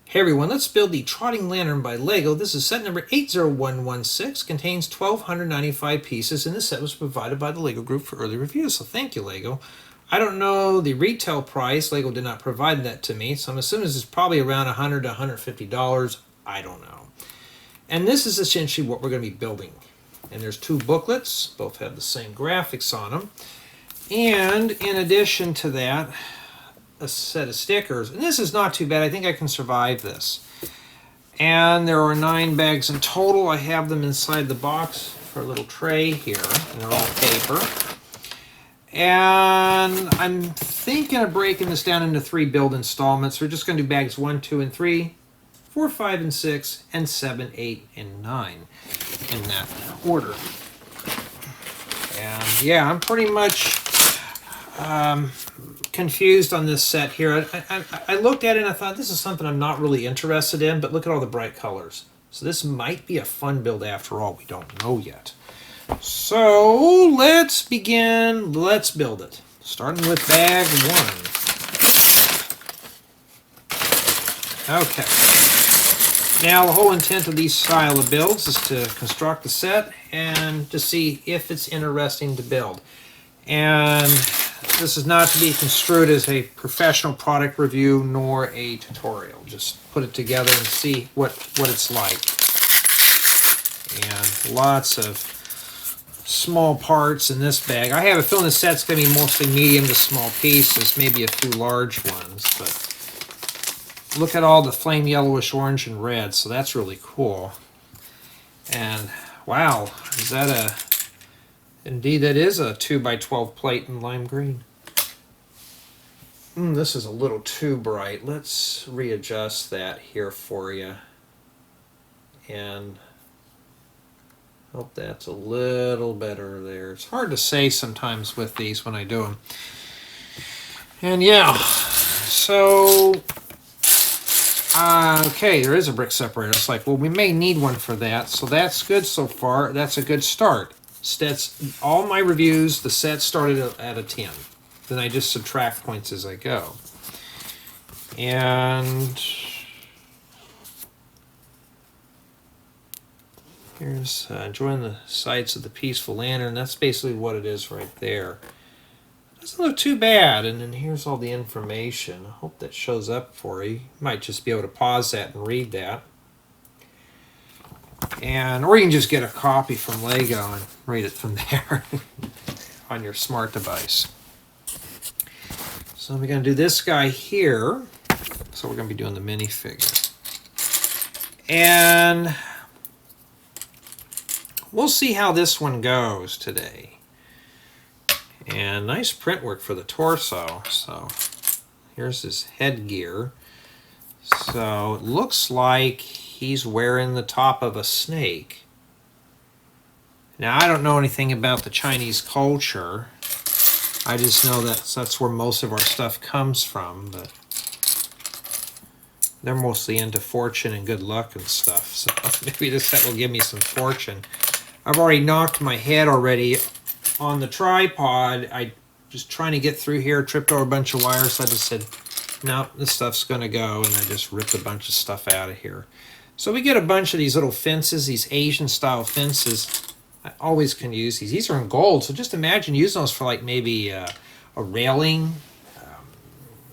Hey everyone, let's build the Trotting Lantern by LEGO. This is set number 80116, contains 1,295 pieces, and this set was provided by the LEGO Group for early review, so thank you, LEGO. I don't know the retail price. LEGO did not provide that to me, so I'm assuming this is probably around $100 to $150. I don't know. And this is essentially what we're going to be building. And there's two booklets, both have the same graphics on them. And in addition to that, a set of stickers, and this is not too bad. I think I can survive this. And there are 9 bags in total. I have them inside the box for a little tray here, and they're all paper. And I'm thinking of breaking this down into 3 build installments. We're just going to do bags 1, 2, and 3, 4, 5, and 6, and 7, 8, and 9 in that order. And yeah, I'm pretty much confused on this set here. I looked at it and I thought, this is something I'm not really interested in, but look at all the bright colors. So this might be a fun build after all. We don't know yet. So let's begin. Let's build it. Starting with bag 1. Okay. Now the whole intent of these style of builds is to construct the set and to see if it's interesting to build. And this is not to be construed as a professional product review nor a tutorial. Just put it together and see what it's like. And lots of small parts in this bag. I have a feeling the set's going to be mostly medium to small pieces, maybe a few large ones. But look at all the flame yellowish orange and red, so that's really cool. And wow, is that a... Indeed, that is a 2x12 plate in lime green. This is a little too bright. Let's readjust that here for you. And hope that's a little better there. It's hard to say sometimes with these when I do them. And yeah, so... okay, there is a brick separator. It's like, well, we may need one for that. So that's good so far. That's a good start. Stats, all my reviews, the set started at a 10. Then I just subtract points as I go. And here's join the sights of the peaceful lantern. That's basically what it is right there. Doesn't look too bad. And then here's all the information. I hope that shows up for you. You might just be able to pause that and read that. And or you can just get a copy from LEGO and read it from there on your smart device. So we're going to do this guy here. So we're going to be doing the minifigure. And we'll see how this one goes today. And nice print work for the torso. So here's his headgear. So it looks like he's wearing the top of a snake. Now, I don't know anything about the Chinese culture. I just know that's where most of our stuff comes from. But they're mostly into fortune and good luck and stuff. So maybe this set will give me some fortune. I've already knocked my head already on the tripod. I just trying to get through here, tripped over a bunch of wires. So I just said, no, this stuff's going to go. And I just ripped a bunch of stuff out of here. So we get a bunch of these little fences, these Asian-style fences. I always can use these. These are in gold, so just imagine using those for like maybe a railing,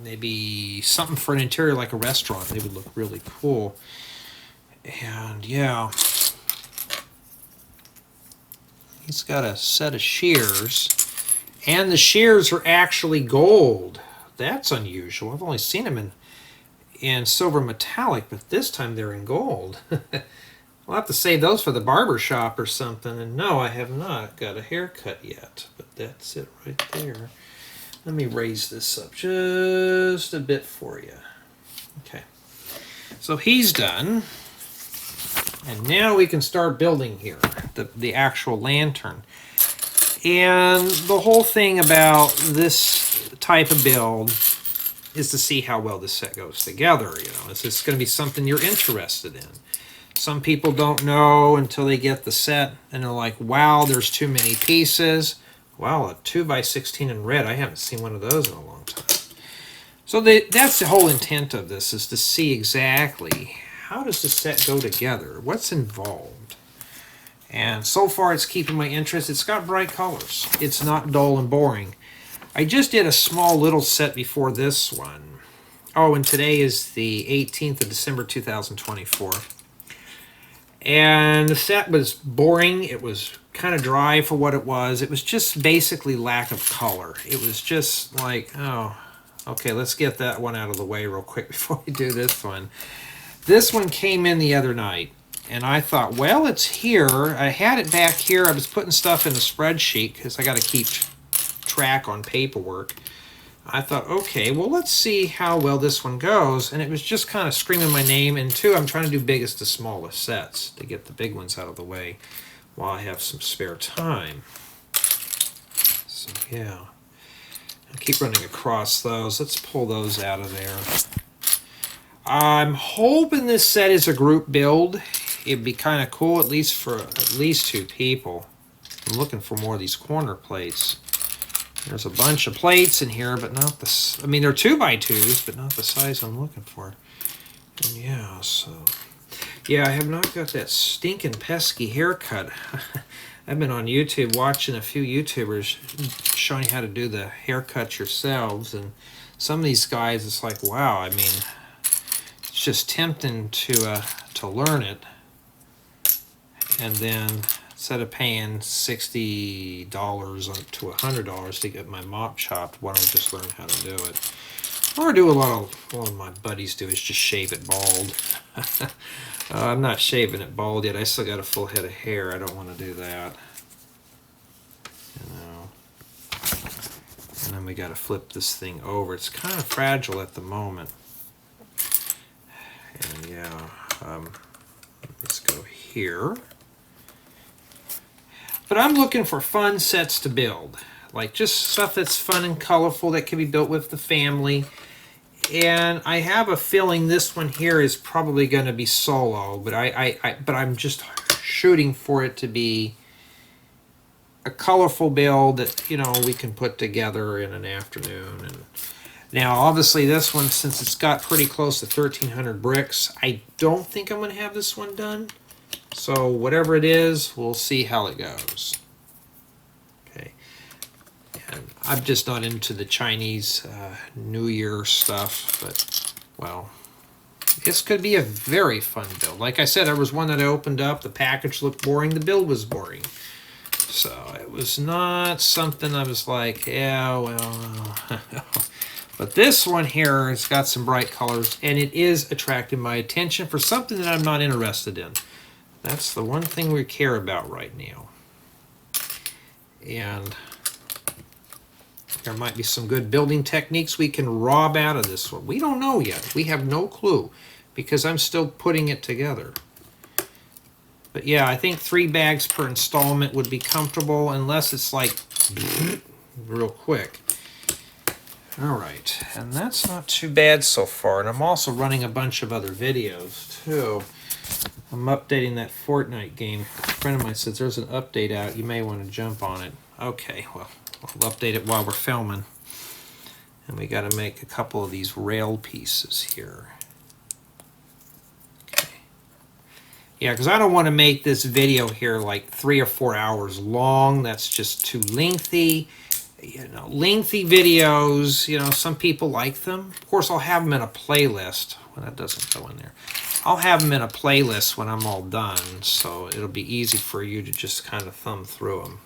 maybe something for an interior like a restaurant. They would look really cool. And yeah, he's got a set of shears, and the shears are actually gold. That's unusual. I've only seen them in silver metallic, but this time they're in gold. I'll have to save those for the barber shop or something. And no, I have not got a haircut yet, but that's it right there. Let me raise this up just a bit for you. Okay, so he's done. And now we can start building here, the actual lantern. And the whole thing about this type of build is to see how well this set goes together. You know, is this going to be something you're interested in? Some people don't know until they get the set, and they're like, wow, there's too many pieces. Wow, a 2x16 in red. I haven't seen one of those in a long time. So that's the whole intent of this, is to see exactly how does the set go together, what's involved. And so far it's keeping my interest. It's got bright colors. It's not dull and boring. I just did a small little set before this one. Oh, and today is the 18th of December 2024. And the set was boring. It was kind of dry for what it was. It was just basically lack of color. It was just like, oh, okay, let's get that one out of the way real quick before we do this one. This one came in the other night, and I thought, well, it's here. I had it back here. I was putting stuff in the spreadsheet because I got to keep track on paperwork. I thought, okay, well, let's see how well this one goes. And it was just kind of screaming my name. And two, I'm trying to do biggest to smallest sets to get the big ones out of the way while I have some spare time. So, yeah. I'll keep running across those. Let's pull those out of there. I'm hoping this set is a group build. It'd be kind of cool, at least for at least 2 people. I'm looking for more of these corner plates. There's a bunch of plates in here, but not the... I mean, they're 2x2s, but not the size I'm looking for. And yeah, so... Yeah, I have not got that stinking pesky haircut. I've been on YouTube watching a few YouTubers showing how to do the haircut yourselves, and some of these guys, it's like, wow, I mean, it's just tempting to learn it. And then instead of paying $60 to $100 to get my mop chopped, why don't I just learn how to do it? Or do a lot of my buddies do is just shave it bald. I'm not shaving it bald yet. I still got a full head of hair. I don't want to do that. You know. And then we got to flip this thing over. It's kind of fragile at the moment. And yeah, let's go here. But I'm looking for fun sets to build. Like just stuff that's fun and colorful that can be built with the family. And I have a feeling this one here is probably going to be solo, but I'm just shooting for it to be a colorful build that, you know, we can put together in an afternoon. And now, obviously, this one, since it's got pretty close to 1,300 bricks, I don't think I'm going to have this one done. So whatever it is, we'll see how it goes. Okay. And I'm just not into the Chinese New Year stuff, but, well, this could be a very fun build. Like I said, there was one that I opened up, the package looked boring, the build was boring. So it was not something I was like, yeah, well, but this one here has got some bright colors, and it is attracting my attention for something that I'm not interested in. That's the one thing we care about right now. And there might be some good building techniques we can rob out of this one. We don't know yet. We have no clue because I'm still putting it together. But yeah, I think 3 bags per installment would be comfortable unless it's like real quick. All right, and that's not too bad so far. And I'm also running a bunch of other videos too. I'm updating that Fortnite game. A friend of mine says there's an update out. You may want to jump on it. Okay, well, I'll update it while we're filming. And we got to make a couple of these rail pieces here. Okay. Yeah, because I don't want to make this video here like 3 or 4 hours long. That's just too lengthy. You know, lengthy videos, you know, some people like them. Of course, I'll have them in a playlist. Well, that doesn't go in there. I'll have them in a playlist when I'm all done, so it'll be easy for you to just kind of thumb through them.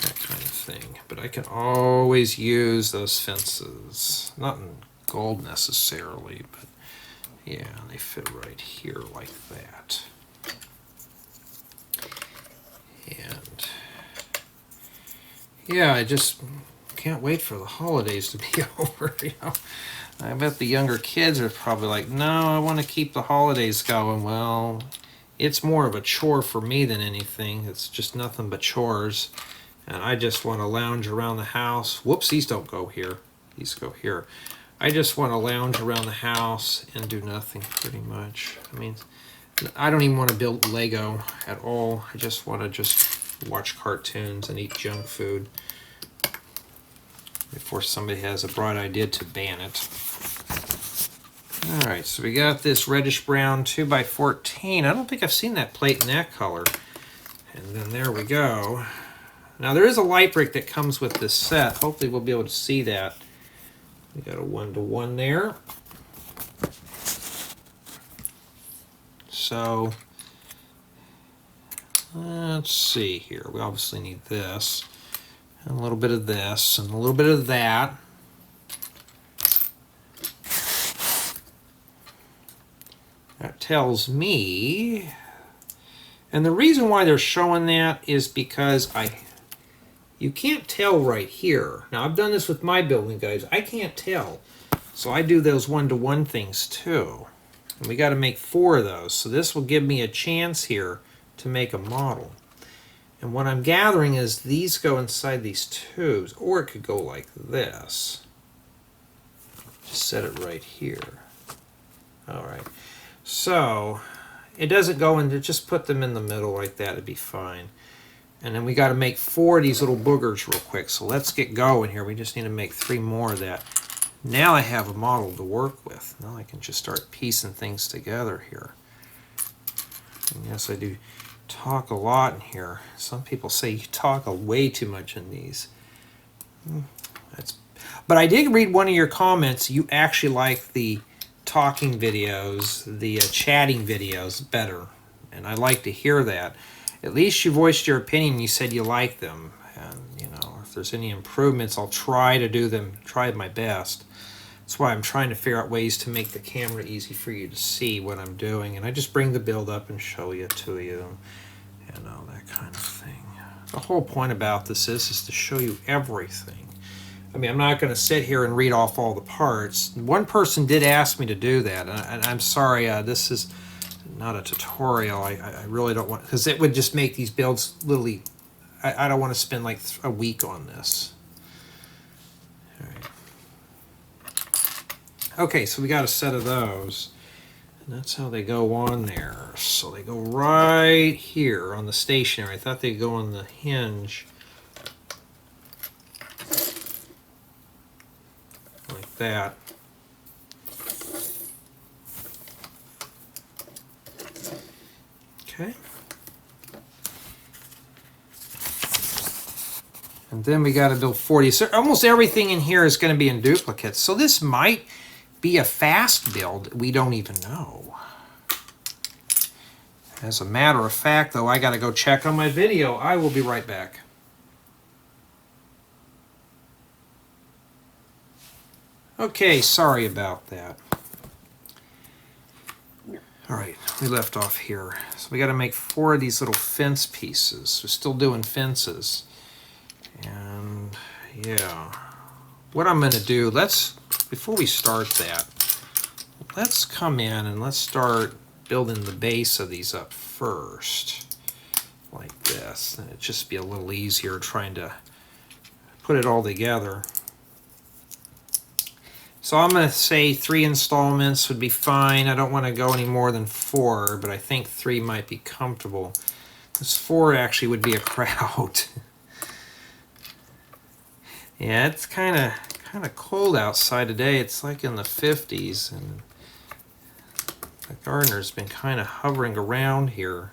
That kind of thing. But I can always use those fences. Not in gold necessarily, but yeah, they fit right here like that. And yeah, I just can't wait for the holidays to be over. You know, I bet the younger kids are probably like, no, I want to keep the holidays going. Well, it's more of a chore for me than anything. It's just nothing but chores. And I just want to lounge around the house. Whoops, these don't go here. These go here. I just want to lounge around the house and do nothing pretty much. I mean, I don't even want to build Lego at all. I just want to just watch cartoons and eat junk food. before somebody has a bright idea to ban it. Alright, so we got this reddish brown 2x14. I don't think I've seen that plate in that color. And then there we go. Now there is a light brick that comes with this set. Hopefully we'll be able to see that. We got a 1-to-1 there. So let's see here. We obviously need this, and a little bit of this, and a little bit of that. That tells me, and the reason why they're showing that is because you can't tell right here. Now I've done this with my building, guys. I can't tell, so I do those 1-to-1 things too. And we got to make 4 of those, so this will give me a chance here to make a model. And what I'm gathering is these go inside these tubes, or it could go like this. Just set it right here. All right. So it doesn't go into, just put them in the middle like that, it'd be fine. And then we got to make 4 of these little boogers real quick. So let's get going here. We just need to make 3 more of that. Now I have a model to work with. Now I can just start piecing things together here. And yes, I do talk a lot in here. Some people say you talk way too much in these. But I did read one of your comments. You actually like the talking videos, the chatting videos better, and I like to hear that. At least you voiced your opinion. You said you like them, and you know, if there's any improvements, I'll try to do them. Try my best. That's why I'm trying to figure out ways to make the camera easy for you to see what I'm doing, and I just bring the build up and show you to you, and all that kind of thing. The whole point about this is to show you everything. I mean, I'm not going to sit here and read off all the parts. One person did ask me to do that, and I'm sorry, this is not a tutorial. I really don't want, because it would just make these builds literally, I don't want to spend like a week on this. All right. Okay, so we got a set of those, and that's how they go on there. So they go right here on the stationery. I thought they'd go on the hinge. Like that. Okay. And then we got to build 40. So almost everything in here is going to be in duplicates. So this might be a fast build. We don't even know. As a matter of fact, though, I got to go check on my video. I will be right back. Okay, sorry about that. All right, we left off here. So we got to make 4 of these little fence pieces. We're still doing fences. And yeah, what I'm going to do, before we start that, let's come in and let's start building the base of these up first, like this. And it'd just be a little easier trying to put it all together. So I'm going to say 3 installments would be fine. I don't want to go any more than 4, but I think 3 might be comfortable. This 4 actually would be a crowd. Yeah, it's kind of cold outside today. It's like in the 50s, and the gardener's been kind of hovering around here.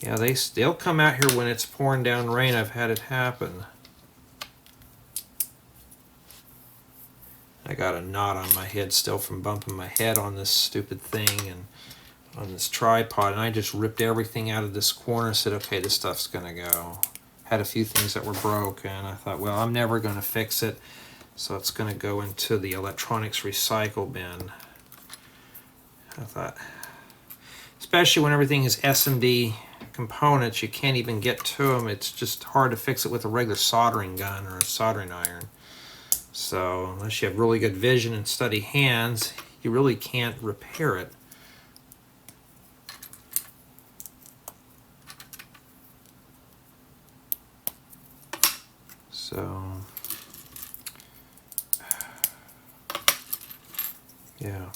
Yeah, they'll come out here when it's pouring down rain. I've had it happen. I got a knot on my head still from bumping my head on this stupid thing and on this tripod, and I just ripped everything out of this corner and said, okay, this stuff's gonna go. Had a few things that were broken. I thought, well, I'm never gonna fix it, so it's gonna go into the electronics recycle bin. I thought, especially when everything is SMD components, you can't even get to them. It's just hard to fix it with a regular soldering gun or a soldering iron. So unless you have really good vision and steady hands, you really can't repair it. So yeah.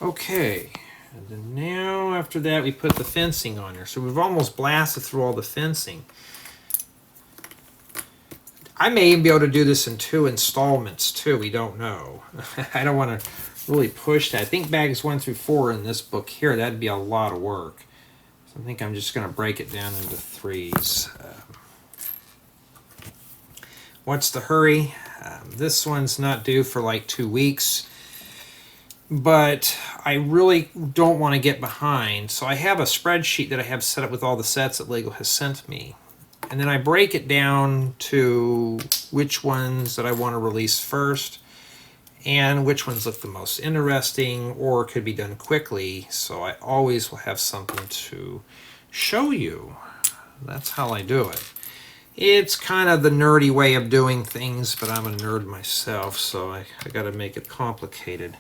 Okay. And then now after that we put the fencing on there. So we've almost blasted through all the fencing. I may even be able to do this in 2 installments too. We don't know. I don't want to really push that. I think bags 1 through 4 in this book here, that'd be a lot of work. So I think I'm just going to break it down into 3s. What's the hurry? This one's not due for like 2 weeks. But I really don't want to get behind. So I have a spreadsheet that I have set up with all the sets that LEGO has sent me. And then I break it down to which ones that I want to release first and which ones look the most interesting or could be done quickly. So I always will have something to show you. That's how I do it. It's kind of the nerdy way of doing things, but I'm a nerd myself, so I got to make it complicated.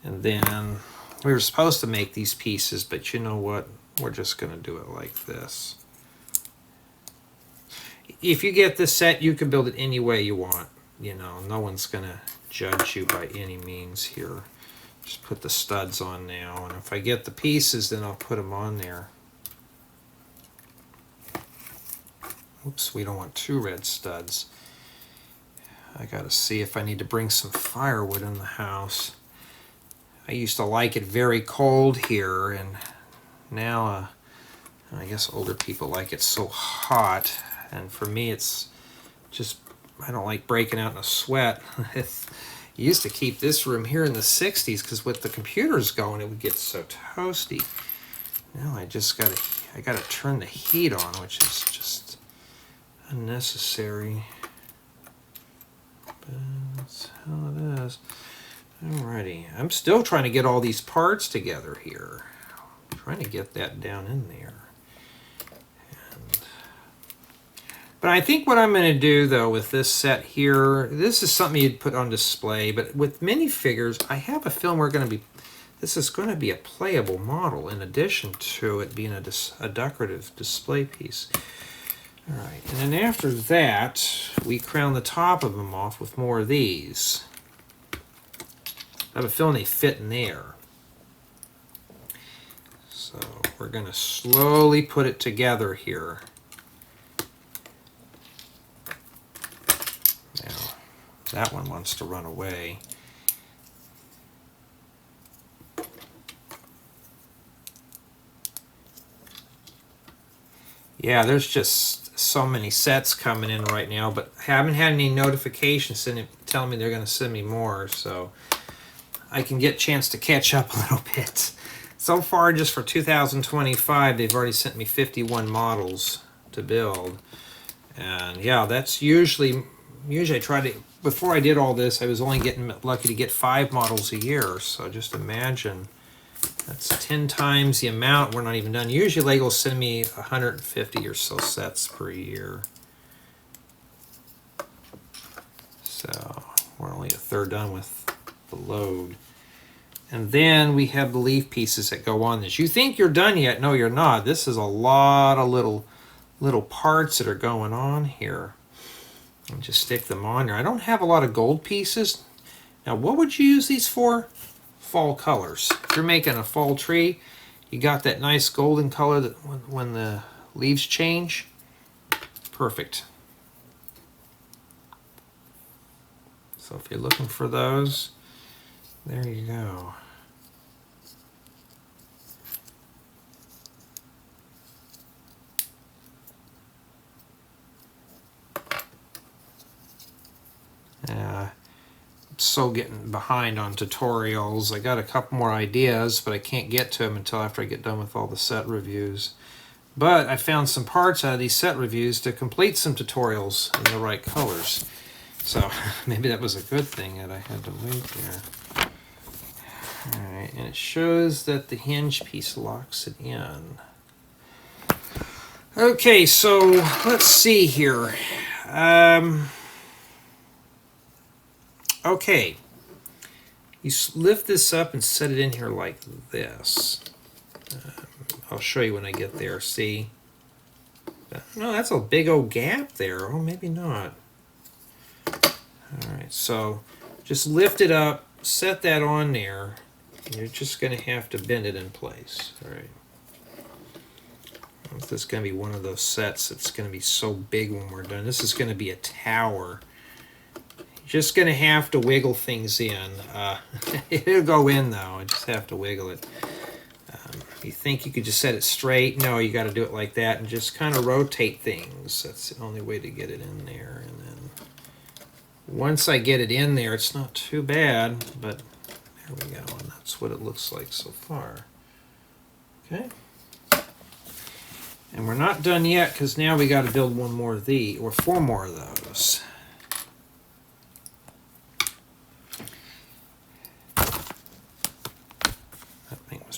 And then we were supposed to make these pieces, but you know what? We're just going to do it like this. If you get this set, you can build it any way you want. You know, no one's going to judge you by any means here. Just put the studs on now, and if I get the pieces, then I'll put them on there. Oops, we don't want 2 red studs. I got to see if I need to bring some firewood in the house. I used to like it very cold here, and now I guess older people like it so hot. And for me, it's just, I don't like breaking out in a sweat. I used to keep this room here in the 60s because with the computers going, it would get so toasty. Now I just I got to turn the heat on, which is just unnecessary. But that's how it is. Alrighty, I'm still trying to get all these parts together here. I'm trying to get that down in there. But I think what I'm going to do, though, with this set here, this is something you'd put on display, but with minifigures, I have a feeling this is going to be a playable model in addition to it being a decorative display piece. All right, and then after that, we crown the top of them off with more of these. I have a feeling they fit in there. So we're going to slowly put it together here. Now, that one wants to run away. Yeah, there's just so many sets coming in right now, but I haven't had any notifications telling me they're going to send me more, so I can get a chance to catch up a little bit. So far, just for 2025, they've already sent me 51 models to build. And yeah, that's usually I try to, before I did all this, I was only getting lucky to get 5 models a year. So just imagine, that's 10 times the amount. We're not even done. Usually LEGO will send me 150 or so sets per year. So we're only a third done with the load. And then we have the leaf pieces that go on this. You think you're done yet? No, you're not. This is a lot of little parts that are going on here. And just stick them on there. I don't have a lot of gold pieces. Now, what would you use these for? Fall colors. If you're making a fall tree, you got that nice golden color that when the leaves change. Perfect. So if you're looking for those, there you go. I'm so getting behind on tutorials. I got a couple more ideas, but I can't get to them until after I get done with all the set reviews. But I found some parts out of these set reviews to complete some tutorials in the right colors. So maybe that was a good thing that I had to wait there. Alright, and it shows that the hinge piece locks it in. Okay, so let's see here. Okay, you lift this up and set it in here like this. I'll show you when I get there. See? No, that's a big old gap there. Oh, maybe not. Alright, so just lift it up, set that on there, and you're just going to have to bend it in place. Alright. This is going to be one of those sets that's going to be so big when we're done. This is going to be a tower. Just going to have to wiggle things in. It'll go in though. I just have to wiggle it. You think you could just set it straight? No, you got to do it like that and just kind of rotate things. That's the only way to get it in there. And then once I get it in there, it's not too bad, but there we go. And that's what it looks like so far. Okay. And we're not done yet because now we got to build one more of these, or 4 more of those.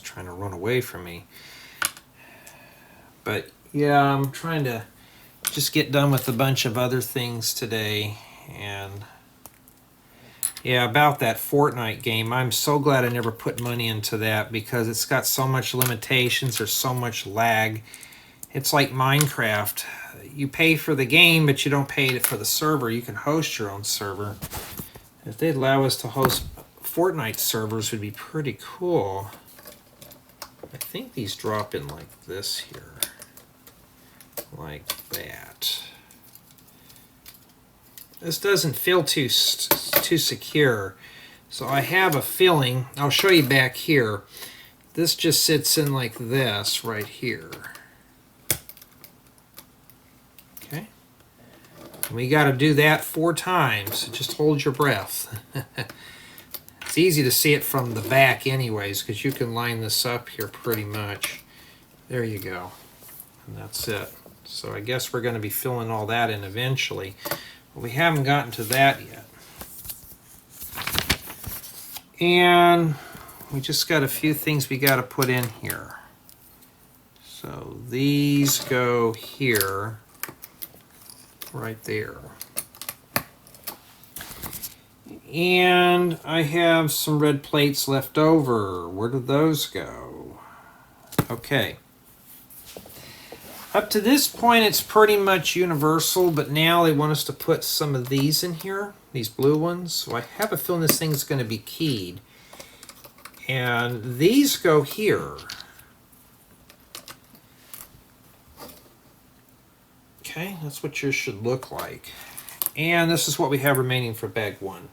Trying to run away from me. But yeah, I'm trying to just get done with a bunch of other things today. And yeah, about that Fortnite game, I'm so glad I never put money into that because it's got so much limitations. There's so much lag. It's like Minecraft. You pay for the game, but you don't pay for the server. You can host your own server. If they'd allow us to host Fortnite servers, would be pretty cool. I think these drop in like this here, like that. This doesn't feel too secure, so I have a feeling, I'll show you back here, this just sits in like this right here. Okay, and we got to do that 4 times, so just hold your breath. It's easy to see it from the back anyways, because you can line this up here pretty much. There you go. And that's it. So I guess we're going to be filling all that in eventually. But we haven't gotten to that yet. And we just got a few things we got to put in here. So these go here, right there. And I have some red plates left over. Where do those go? Okay. Up to this point, it's pretty much universal, but now they want us to put some of these in here, these blue ones. So I have a feeling this thing's going to be keyed. And these go here. Okay, that's what yours should look like. And this is what we have remaining for bag 1.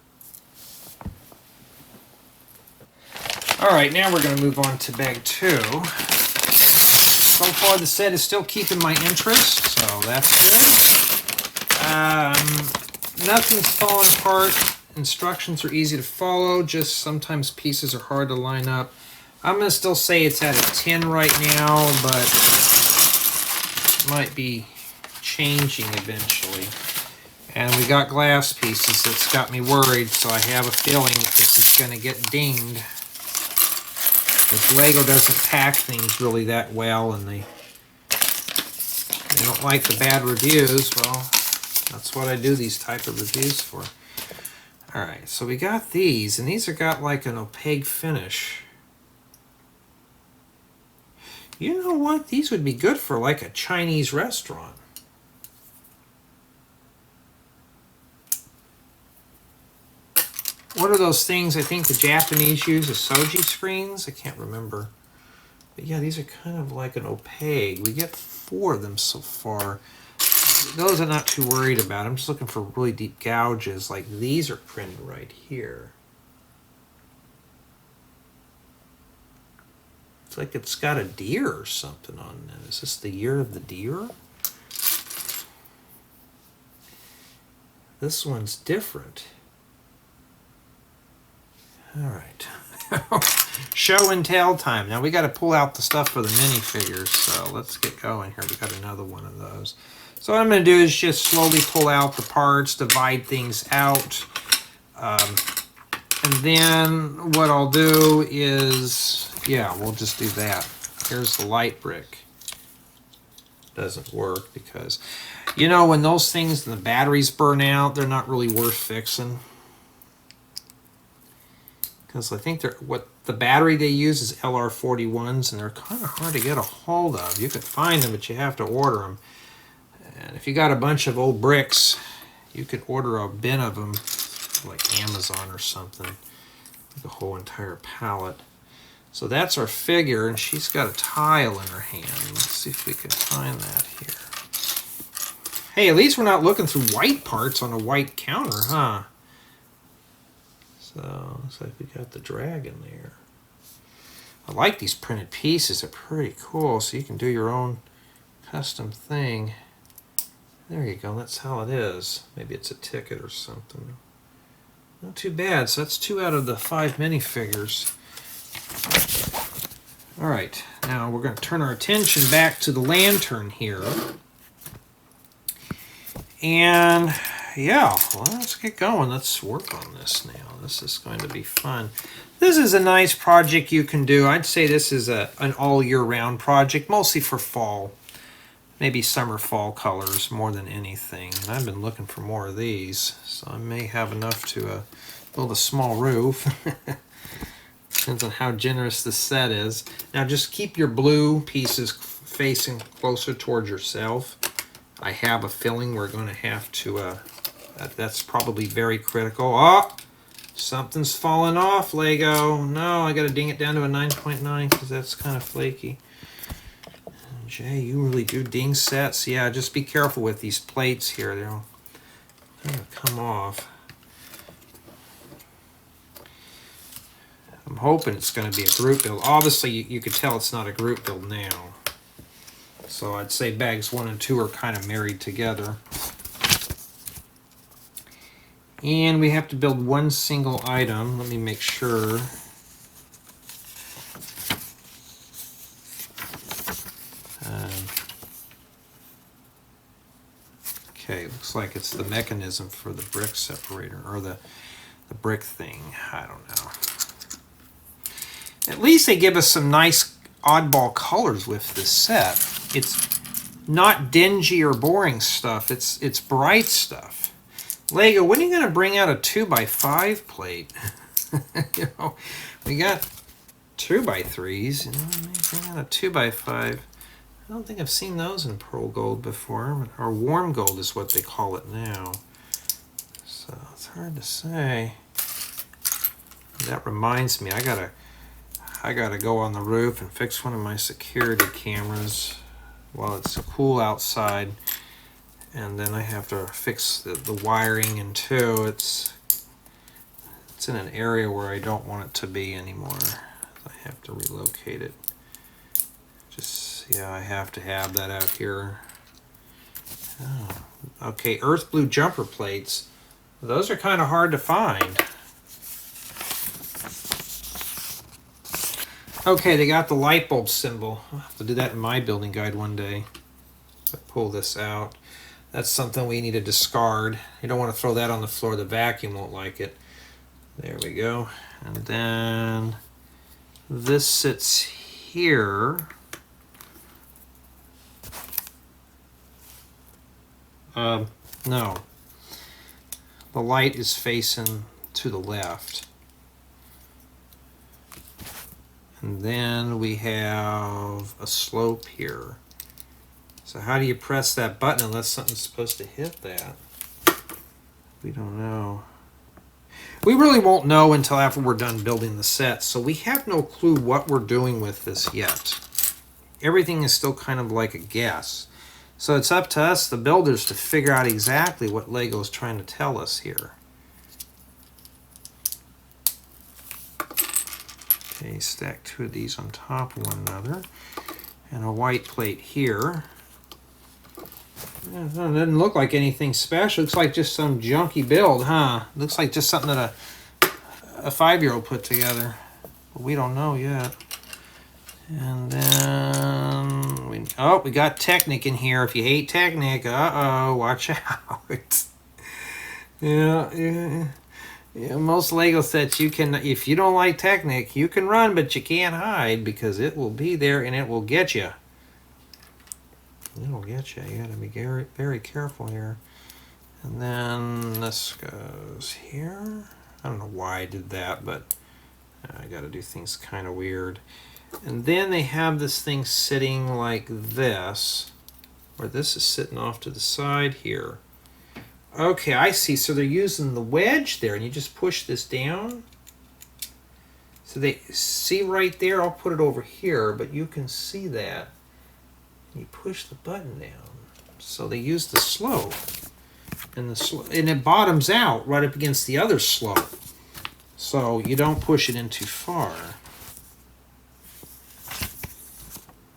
Alright, now we're going to move on to bag 2. So far the set is still keeping my interest, so that's good. Nothing's falling apart. Instructions are easy to follow, just sometimes pieces are hard to line up. I'm going to still say it's at a 10 right now, but it might be changing eventually. And we got glass pieces that's got me worried, so I have a feeling that this is going to get dinged. Because Lego doesn't pack things really that well, and they don't like the bad reviews. Well, that's what I do these type of reviews for. Alright, so we got these, and these are got like an opaque finish. You know what? These would be good for like a Chinese restaurant. What are those things I think the Japanese use as soji screens? I can't remember. But yeah, these are kind of like an opaque. We get 4 of them so far. Those I'm not too worried about. I'm just looking for really deep gouges. Like these are printed right here. It's like it's got a deer or something on it. Is this the year of the deer? This one's different. All right. Show and tell time. Now we got to pull out the stuff for the minifigures, so let's get going here. We got another one of those. So what I'm going to do is just slowly pull out the parts, divide things out, and then what I'll do is, yeah, we'll just do that. Here's the light brick. Doesn't work because, you know, when those things, the batteries burn out, they're not really worth fixing. Because I think what the battery they use is LR41s, and they're kind of hard to get a hold of. You could find them, but you have to order them. And if you got a bunch of old bricks, you could order a bin of them, like Amazon or something, like a whole entire pallet. So that's our figure, and she's got a tile in her hand. Let's see if we can find that here. Hey, at least we're not looking through white parts on a white counter, huh? So looks like we got the dragon there. I like these printed pieces. They're pretty cool, so you can do your own custom thing. There you go. That's how it is. Maybe it's a ticket or something. Not too bad. So that's 2 out of the 5 minifigures. All right. Now we're going to turn our attention back to the lantern here. And yeah, well, let's get going. Let's work on this now. This is going to be fun. This is a nice project you can do. I'd say this is an all year round project, mostly for fall. Maybe summer, fall colors more than anything. And I've been looking for more of these, so I may have enough to build a small roof. Depends on how generous the set is. Now just keep your blue pieces facing closer towards yourself. I have a feeling we're going to have to, that's probably very critical. Oh, something's falling off, Lego. No, I got to ding it down to a 9.9 because that's kind of flaky. Jay, you really do ding sets? Yeah, just be careful with these plates here. They'll come off. I'm hoping it's going to be a group build. Obviously, you could tell it's not a group build now. So I'd say bags 1 and 2 are kind of married together. And we have to build one single item. Let me make sure. Okay, looks like it's the mechanism for the brick separator, or the brick thing. I don't know. At least they give us some nice oddball colors with this set. It's not dingy or boring stuff. It's bright stuff. Lego, when are you going to bring out a 2x5 plate? You know, we got 2x3s. You know, maybe bring out a 2x5. I don't think I've seen those in pearl gold before, or warm gold is what they call it now. So it's hard to say. That reminds me, I gotta go on the roof and fix one of my security cameras while it's cool outside, and then I have to fix the wiring, and too it's in an area where I don't want it to be anymore. I have to relocate it. Yeah, I have to have that out here. Oh, okay, earth blue jumper plates. Those are kind of hard to find. Okay, they got the light bulb symbol. I'll have to do that in my building guide one day. Pull this out. That's something we need to discard. You don't want to throw that on the floor. The vacuum won't like it. There we go. And then this sits here. No. The light is facing to the left. And then we have a slope here. So how do you press that button unless something's supposed to hit that? We don't know. We really won't know until after we're done building the set, so we have no clue what we're doing with this yet. Everything is still kind of like a guess. So it's up to us, the builders, to figure out exactly what Lego is trying to tell us here. Okay, stack 2 of these on top of one another. And a white plate here. It doesn't look like anything special. Looks like just some junky build, huh? Looks like just something that a 5-year-old put together. But we don't know yet. And then we got Technic in here. If you hate Technic, watch out. Yeah. Most Lego sets you can, if you don't like Technic, you can run, but you can't hide because it will be there and it will get you. It'll get you. You got to be very, very careful here. And then this goes here. I don't know why I did that, but I got to do things kind of weird. And then they have this thing sitting like this, or this is sitting off to the side here. Okay, I see. So they're using the wedge there, and you just push this down. So they see right there, I'll put it over here, but you can see that. You push the button down. So they use the slope. And it bottoms out right up against the other slope. So you don't push it in too far.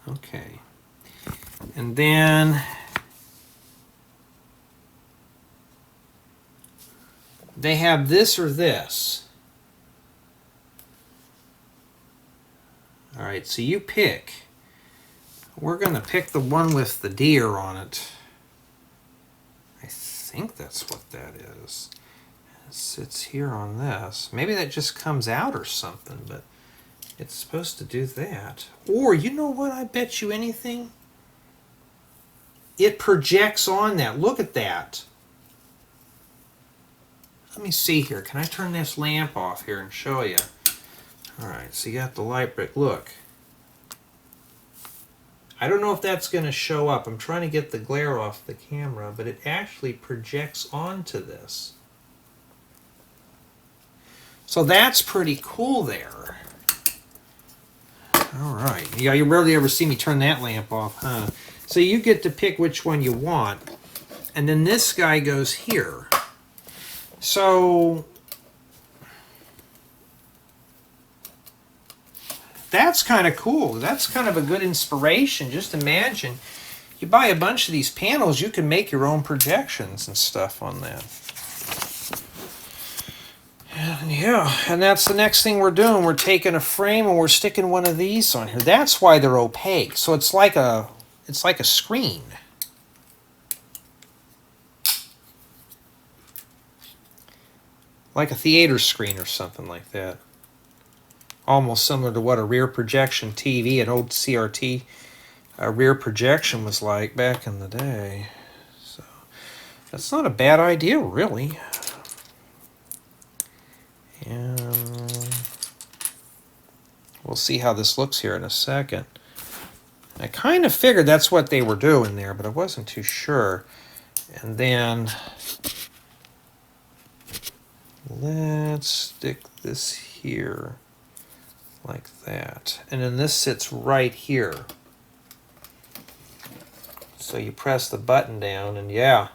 Okay. And then they have this or this. All right, so you pick. We're going to pick the one with the deer on it. I think that's what that is. It sits here on this. Maybe that just comes out or something, but it's supposed to do that. Or, you know what, I bet you anything? It projects on that. Look at that. Let me see here. Can I turn this lamp off here and show you? All right, so you got the light brick. Look. I don't know if that's going to show up. I'm trying to get the glare off the camera, but it actually projects onto this. So that's pretty cool there. All right. Yeah, you rarely ever see me turn that lamp off, huh? So you get to pick which one you want. And then this guy goes here. So that's kind of cool. That's kind of a good inspiration. Just imagine, you buy a bunch of these panels, you can make your own projections and stuff on that. And yeah, and that's the next thing we're doing. We're taking a frame and we're sticking one of these on here. That's why they're opaque. So it's like a screen. Like a theater screen or something like that. Almost similar to what a rear projection TV, an old CRT rear projection was like back in the day. So that's not a bad idea, really. And we'll see how this looks here in a second. I kind of figured that's what they were doing there, but I wasn't too sure. And then let's stick this here like that. And then this sits right here. So you press the button down and yeah,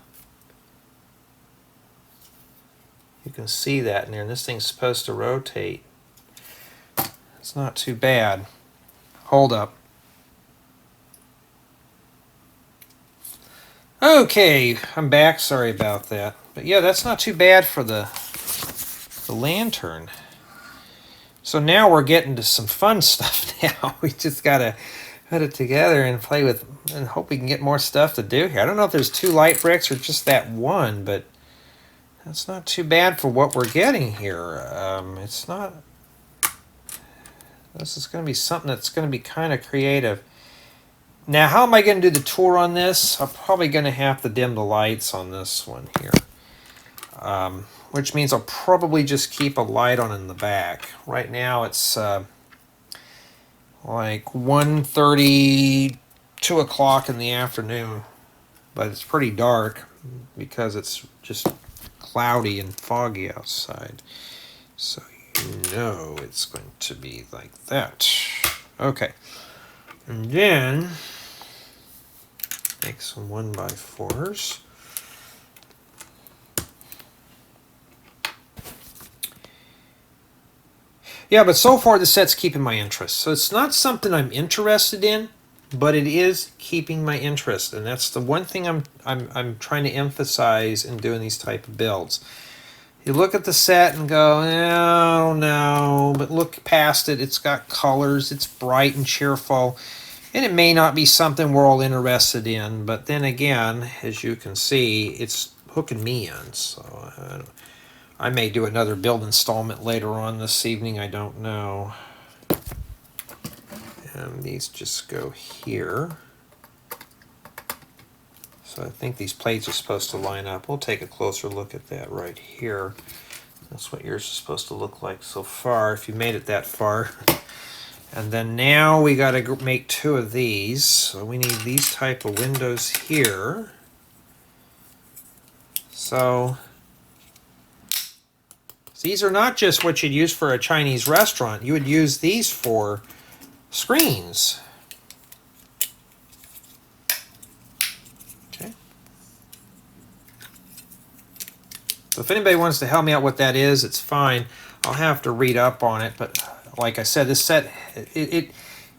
you can see that in there. And this thing's supposed to rotate. It's not too bad. Hold up. Okay, I'm back. Sorry about that. But yeah, that's not too bad for the lantern. So now we're getting to some fun stuff now. We just got to put it together and play with and hope we can get more stuff to do here. I don't know if there's 2 light bricks or just that one, but that's not too bad for what we're getting here. It's not... This is going to be something that's going to be kind of creative. Now, how am I going to do the tour on this? I'm probably going to have to dim the lights on this one here. Which means I'll probably just keep a light on in the back. Right now it's like 1:30, 2 o'clock in the afternoon. But it's pretty dark because it's just cloudy and foggy outside. So you know it's going to be like that. Okay. And then make some 1x4s. Yeah, but so far the set's keeping my interest. So it's not something I'm interested in, but it is keeping my interest, and that's the one thing I'm trying to emphasize in doing these type of builds. You look at the set and go, I don't know, but look past it. It's got colors. It's bright and cheerful, and it may not be something we're all interested in. But then again, as you can see, it's hooking me in. So I may do another build installment later on this evening. I don't know. And these just go here. So I think these plates are supposed to line up. We'll take a closer look at that right here. That's what yours is supposed to look like so far, if you made it that far. And then now we got to make 2 of these. So we need these type of windows here. So These are not just what you'd use for a Chinese restaurant. You would use these for screens. Okay. So if anybody wants to help me out what that is, it's fine. I'll have to read up on it, but like I said, this set, it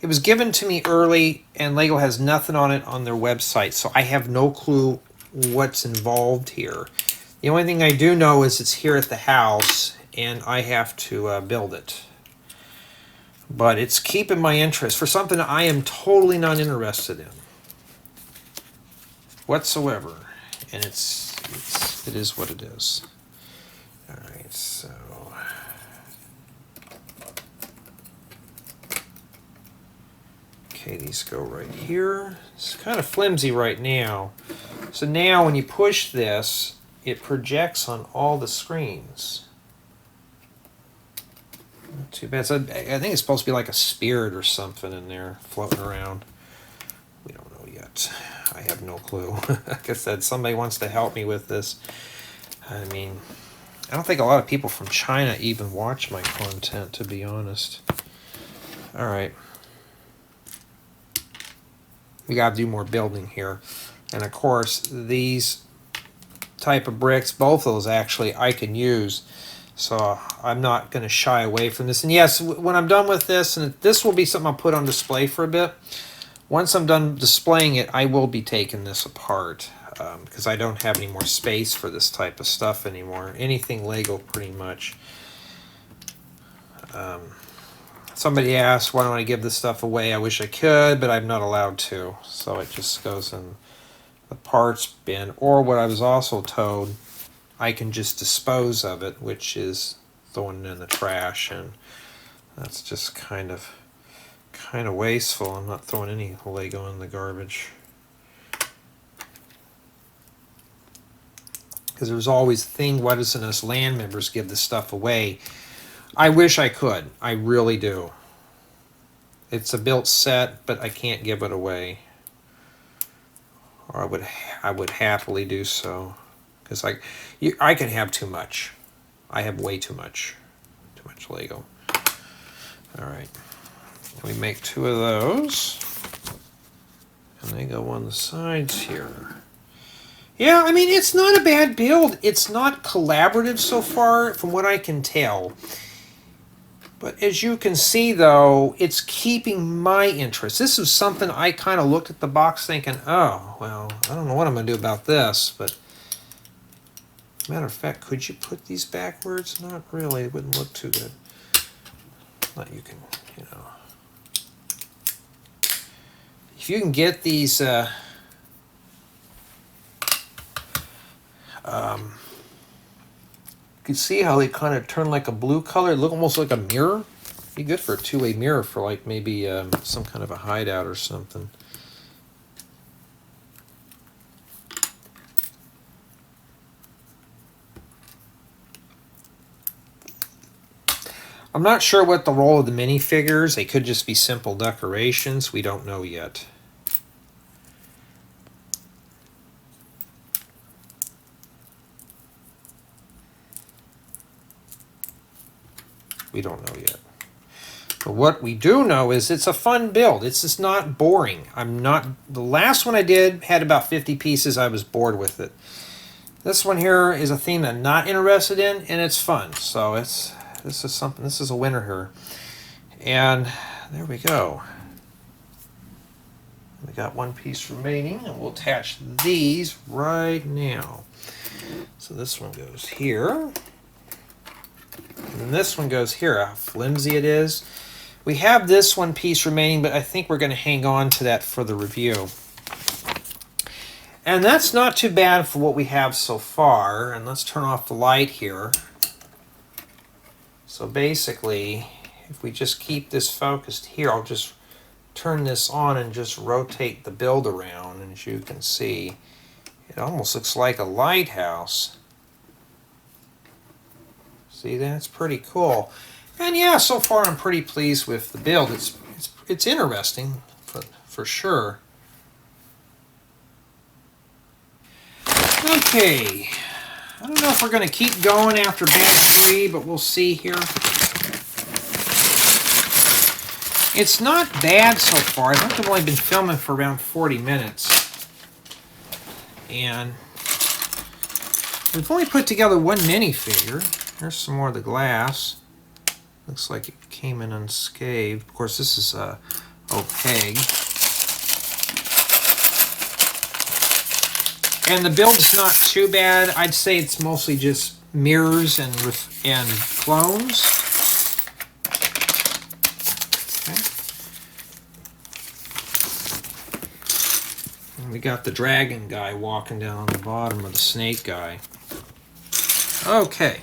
was given to me early, and Lego has nothing on it on their website, so I have no clue what's involved here. The only thing I do know is it's here at the house, and I have to build it. But it's keeping my interest for something I am totally not interested in whatsoever, and it is what it is. All right, so okay, these go right here. It's kind of flimsy right now. So now when you push this, it projects on all the screens. Not too bad. So I think it's supposed to be like a spirit or something in there floating around. We don't know yet. I have no clue. Like I said, somebody wants to help me with this. I mean, I don't think a lot of people from China even watch my content, to be honest. All right. We got to do more building here. And of course, these type of bricks, both of those actually, I can use. So I'm not going to shy away from this. And yes, when I'm done with this, and this will be something I'll put on display for a bit. Once I'm done displaying it, I will be taking this apart because I don't have any more space for this type of stuff anymore. Anything Lego, pretty much. Somebody asked, why don't I give this stuff away? I wish I could, but I'm not allowed to. So it just goes in the parts bin. Or what I was also told, I can just dispose of it, which is throwing it in the trash, and that's just kind of wasteful. I'm not throwing any Lego in the garbage. Because there's always the thing, why doesn't us land members give this stuff away? I wish I could. I really do. It's a built set, but I can't give it away. Or I would happily do so. Because I can have too much. I have way too much. Too much Lego. Alright. We make 2 of those. And they go on the sides here. Yeah, I mean, it's not a bad build. It's not collaborative so far, from what I can tell. But as you can see, though, it's keeping my interest. This is something I kind of looked at the box thinking, oh, well, I don't know what I'm going to do about this. But, matter of fact, could you put these backwards? Not really. It wouldn't look too good. But you can, you know. If you can get these... you can see how they kind of turn like a blue color. It look almost like a mirror. Be good for a two-way mirror for like maybe some kind of a hideout or something. I'm not sure what the role of the minifigures. They could just be simple decorations. We don't know yet. We don't know yet. But what we do know is it's a fun build. It's just not boring. The last one I did had about 50 pieces. I was bored with it. This one here is a theme I'm not interested in, and it's fun. So this is a winner here. And there we go. We got 1 piece remaining, and we'll attach these right now. So this one goes here. And this one goes here. How flimsy it is. We have this 1 piece remaining, but I think we're going to hang on to that for the review. And that's not too bad for what we have so far. And let's turn off the light here. So basically, if we just keep this focused here, I'll just turn this on and just rotate the build around. And as you can see, it almost looks like a lighthouse. See, that's pretty cool. And yeah, so far I'm pretty pleased with the build. It's interesting, for sure. Okay, I don't know if we're going to keep going after batch 3, but we'll see here. It's not bad so far. I think I've only been filming for around 40 minutes. And we've only put together one minifigure. There's some more of the glass. Looks like it came in unscathed. Of course, this is opaque. And the build's not too bad. I'd say it's mostly just mirrors and clones. Okay. And we got the dragon guy walking down on the bottom of the snake guy. Okay.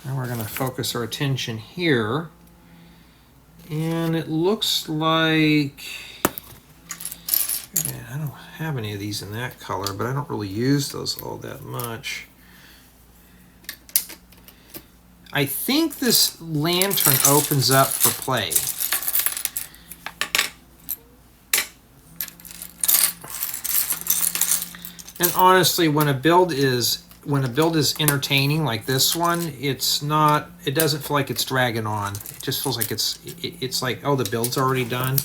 Now we're going to focus our attention here. And it looks like... yeah, I don't have any of these in that color, but I don't really use those all that much. I think this lantern opens up for play. And honestly, when a build is entertaining like this one, it doesn't feel like it's dragging on. It just feels like it's like, oh, the build's already done.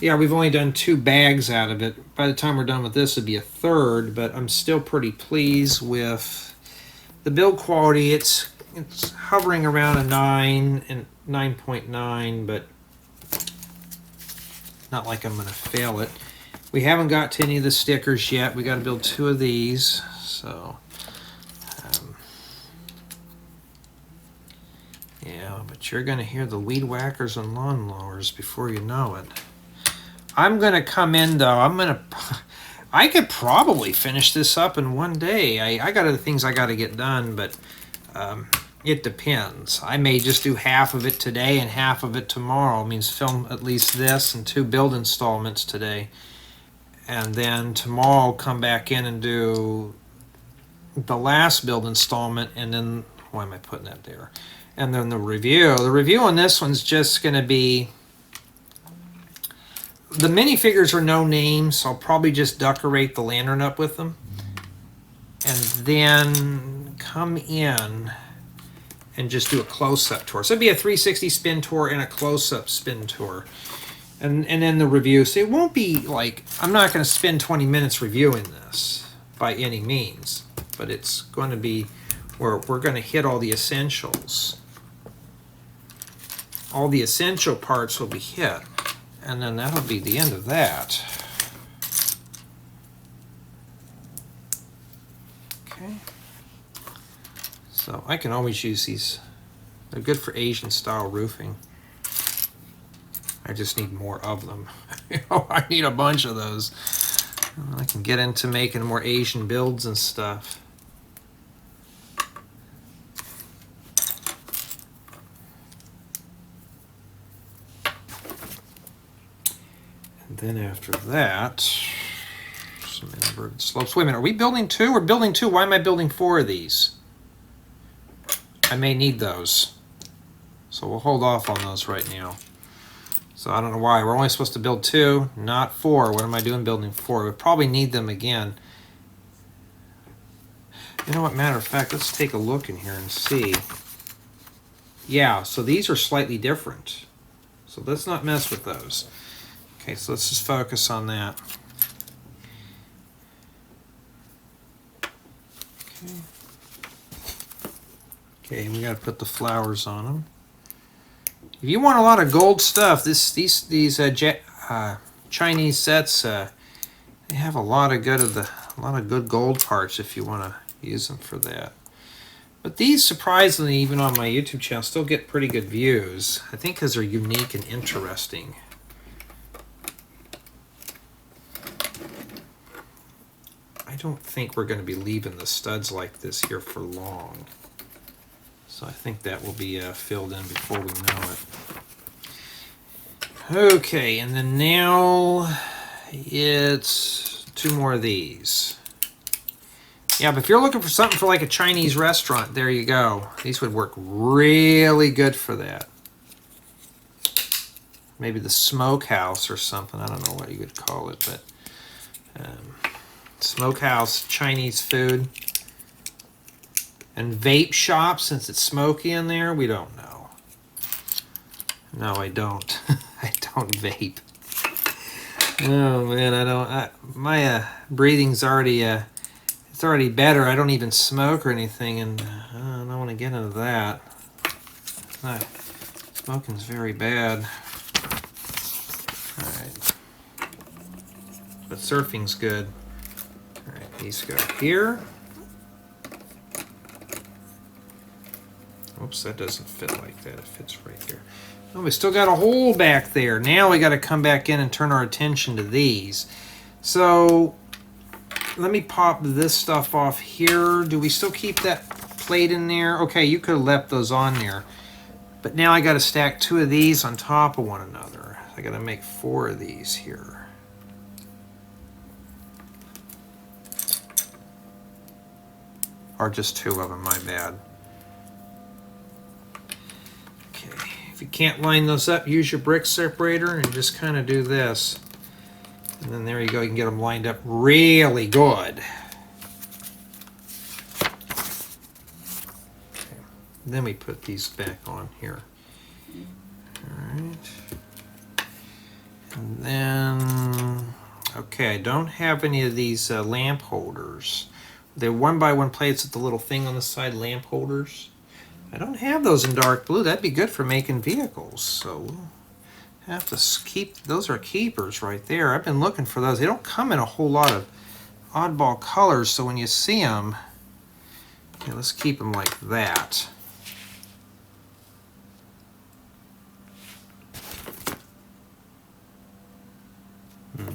Yeah, we've only done 2 bags out of it. By the time we're done with this, it'd be a third, but I'm still pretty pleased with the build quality. It's hovering around a 9 and 9.9, but not like I'm going to fail it. We haven't got to any of the stickers yet. We got to build 2 of these, so yeah, but you're going to hear the weed whackers and lawnmowers before you know it. I'm going to come in, though. I could probably finish this up in one day. I got other things I got to get done, but it depends. I may just do half of it today and half of it tomorrow. It means film at least this and 2 build installments today. And then tomorrow I'll come back in and do the last build installment, and then, why am I putting that there? And then the review. The review on this one's just going to be... the minifigures are no name, so I'll probably just decorate the lantern up with them. And then come in and just do a close-up tour. So it'd be a 360 spin tour and a close-up spin tour. And then the review. So it won't be like, I'm not going to spend 20 minutes reviewing this by any means. But it's going to be where we're going to hit all the essentials. All the essential parts will be hit. And then that'll be the end of that. Okay. So I can always use these. They're good for Asian style roofing. I just need more of them. I need a bunch of those. I can get into making more Asian builds and stuff. And then after that, some inverted slopes. Wait a minute, are we building 2? We're building 2. Why am I building 4 of these? I may need those. So we'll hold off on those right now. So I don't know why. We're only supposed to build 2, not 4. What am I doing building 4? We'll probably need them again. You know what, matter of fact, let's take a look in here and see. Yeah, so these are slightly different. So let's not mess with those. Okay, so let's just focus on that. Okay, we got to put the flowers on them. If you want a lot of gold stuff, these Chinese sets, they have a lot of good gold parts if you want to use them for that. But these, surprisingly, even on my YouTube channel, still get pretty good views. I think because they're unique and interesting. I don't think we're going to be leaving the studs like this here for long. So I think that will be filled in before we know it. Okay, and then now it's 2 more of these. Yeah, but if you're looking for something for like a Chinese restaurant, there you go. These would work really good for that. Maybe the smokehouse or something. I don't know what you would call it, but smokehouse Chinese food. And vape shop, since it's smoky in there, we don't know. No, I don't. I don't vape. Oh man, I don't. My breathing's already it's already better. I don't even smoke or anything, and I don't want to get into that. Smoking's very bad. All right, but surfing's good. All right, these go here. Oops, that doesn't fit like that. It fits right here. Oh, we still got a hole back there. Now we got to come back in and turn our attention to these. So let me pop this stuff off here. Do we still keep that plate in there? Okay, you could have left those on there. But now I got to stack 2 of these on top of one another. I got to make 4 of these here. Or just 2 of them, my bad. If you can't line those up, use your brick separator and just kind of do this. And then there you go, you can get them lined up really good. Okay. Then we put these back on here. All right. And then, okay, I don't have any of these lamp holders. They're 1x1 plates with the little thing on the side, lamp holders. I don't have those in dark blue. That'd be good for making vehicles. So we'll have to keep, those are keepers right there. I've been looking for those. They don't come in a whole lot of oddball colors, so when you see them, okay, let's keep them like that.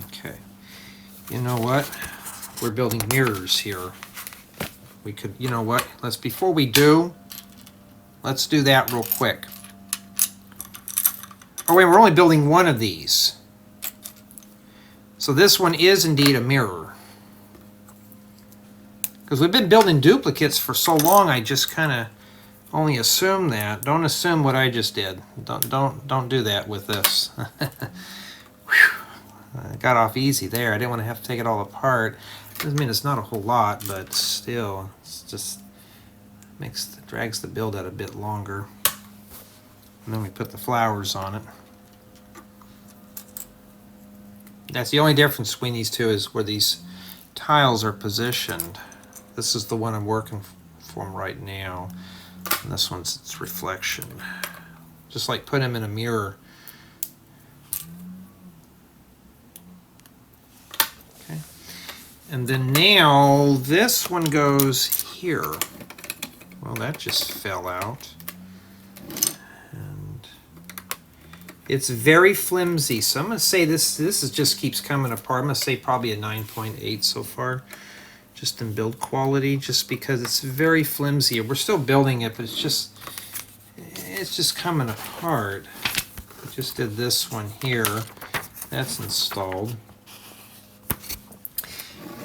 Okay. You know what? We're building mirrors here. We could, you know what? Before we do, let's do that real quick. Oh wait, we're only building 1 of these. So this one is indeed a mirror. Because we've been building duplicates for so long, I just kind of only assume that. Don't assume what I just did. Don't do that with this. I got off easy there. I didn't want to have to take it all apart. Doesn't mean it's not a whole lot, but still, it's just drags the build out a bit longer. And then we put the flowers on it. That's the only difference between these two, is where these tiles are positioned. This is the one I'm working from right now, and this one's its reflection. Just like put them in a mirror. Okay. And then now this one goes here. Well, that just fell out. And it's very flimsy. So I'm going to say this just keeps coming apart. I'm going to say probably a 9.8 so far, just in build quality, just because it's very flimsy. We're still building it, but it's just coming apart. I just did this one here. That's installed.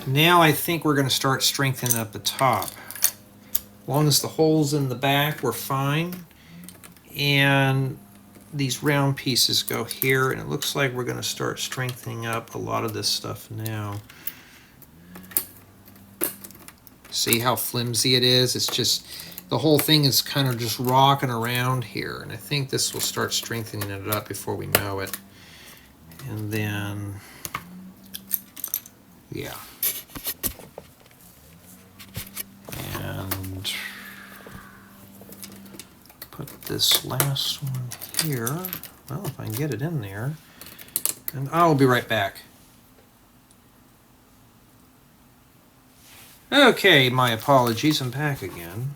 Now I think we're going to start strengthening up the top. As long as the holes in the back were fine, and these round pieces go here, and it looks like we're going to start strengthening up a lot of this stuff now. See how flimsy it is? It's just, the whole thing is kind of just rocking around here, and I think this will start strengthening it up before we know it. And then, yeah. And put this last one here. Well, if I can get it in there. And I'll be right back. Okay, my apologies, I'm back again.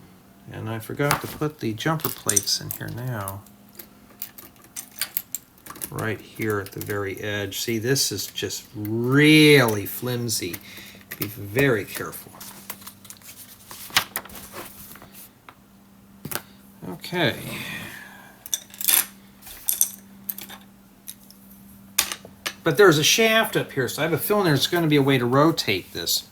And I forgot to put the jumper plates in here now. Right here at the very edge. See, this is just really flimsy. Be very careful. Okay. But there's a shaft up here, so I have a feeling there's going to be a way to rotate this.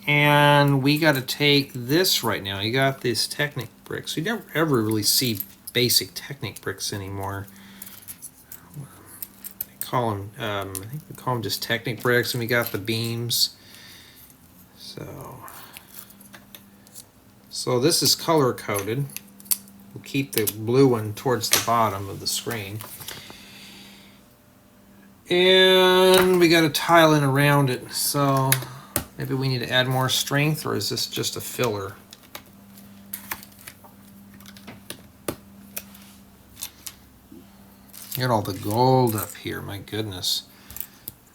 And we got to take this right now. You got these Technic bricks. You never ever really see basic Technic bricks anymore. I call them, I think we call them just Technic bricks, and we got the beams. So So this is color coded. We'll keep the blue one towards the bottom of the screen. And we got a tile in around it, so maybe we need to add more strength, or is this just a filler? Got all the gold up here, my goodness.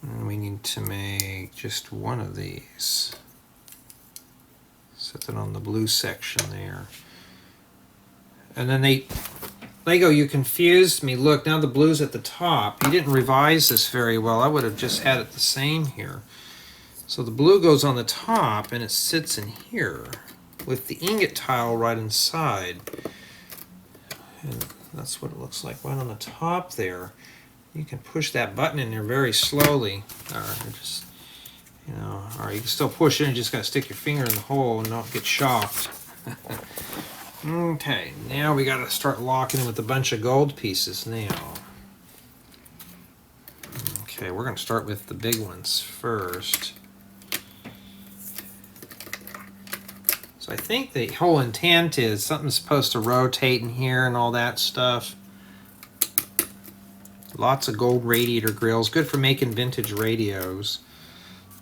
And we need to make just one of these. Set it on the blue section there. And then Lego, you confused me. Look, now the blue's at the top. You didn't revise this very well. I would have just had it the same here. So the blue goes on the top and it sits in here with the ingot tile right inside. And that's what it looks like right on the top there. You can push that button in there very slowly. Or just, you know, or you can still push it and just gotta stick your finger in the hole and not get shocked. Okay, now we got to start locking in with a bunch of gold pieces now. Okay, we're going to start with the big ones first. So I think the whole intent is something's supposed to rotate in here and all that stuff. Lots of gold radiator grills, good for making vintage radios.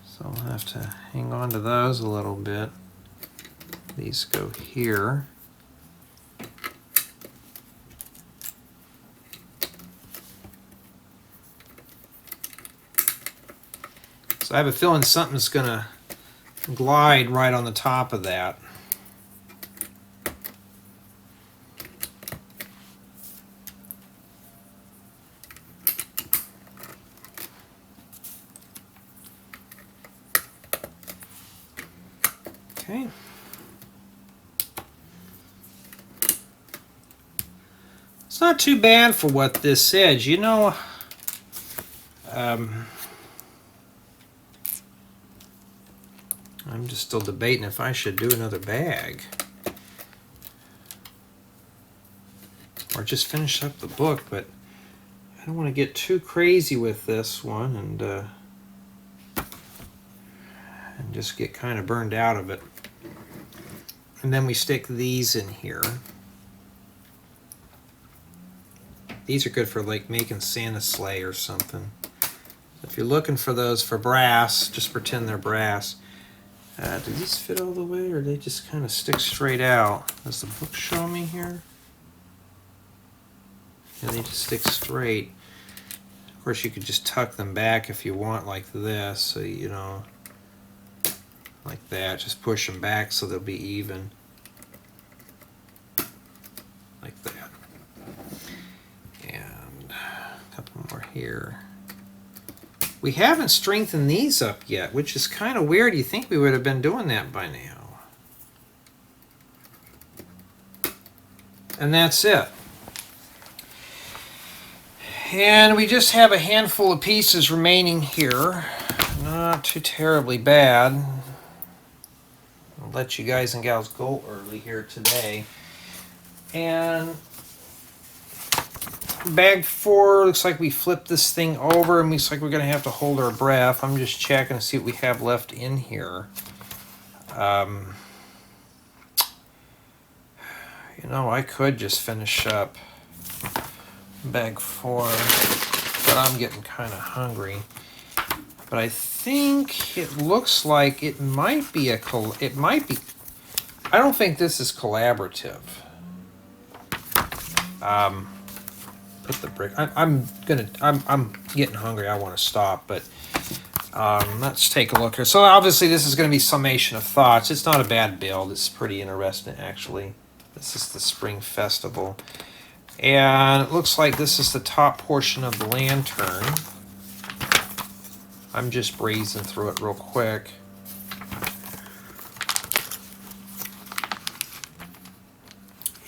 So I'll have to hang on to those a little bit. These go here. So I have a feeling something's going to glide right on the top of that. Okay. It's not too bad for what this is. You know, I'm just still debating if I should do another bag or just finish up the book, but I don't want to get too crazy with this one and just get kind of burned out of it. And then we stick these in here. These are good for like making Santa's sleigh or something. If you're looking for those for brass, just pretend they're brass. Do these fit all the way, or do they just kind of stick straight out? Does the book show me here? Yeah, they just stick straight. Of course, you could just tuck them back if you want, like this. So, you know, like that. Just push them back so they'll be even. Like that. And a couple more here. We haven't strengthened these up yet, which is kind of weird. You think we would have been doing that by now. And that's it. And we just have a handful of pieces remaining here. Not too terribly bad. I'll let you guys and gals go early here today. And bag 4, looks like we flipped this thing over and looks like we're going to have to hold our breath. I'm just checking to see what we have left in here. You know, I could just finish up bag 4, but I'm getting kind of hungry. But I think it looks like it might be I don't think this is collaborative. Put the brick. I'm getting hungry. I want to stop, but let's take a look here. So obviously this is going to be Summation of Thoughts. It's not a bad build. It's pretty interesting, actually. This is the Spring Festival, and it looks like this is the top portion of the lantern. I'm just breezing through it real quick.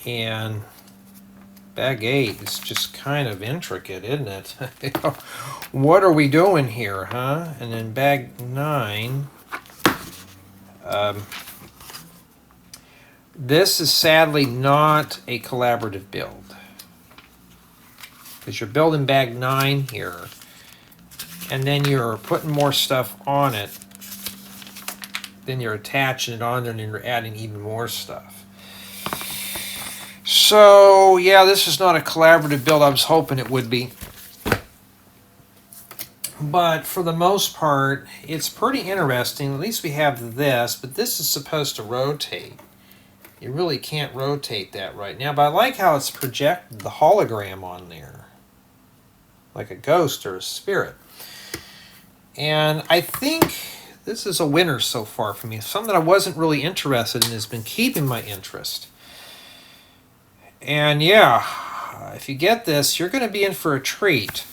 And bag 8 is just kind of intricate, isn't it? What are we doing here, huh? And then bag 9. This is sadly not a collaborative build, because you're building bag 9 here, and then you're putting more stuff on it. Then you're attaching it on there, and then you're adding even more stuff. So, yeah, this is not a collaborative build. I was hoping it would be. But for the most part, it's pretty interesting. At least we have this, but this is supposed to rotate. You really can't rotate that right now, but I like how it's projected the hologram on there. Like a ghost or a spirit. And I think this is a winner so far for me. Something that I wasn't really interested in has been keeping my interest. And yeah, if you get this, you're going to be in for a treat.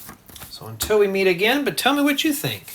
So until we meet again, but tell me what you think.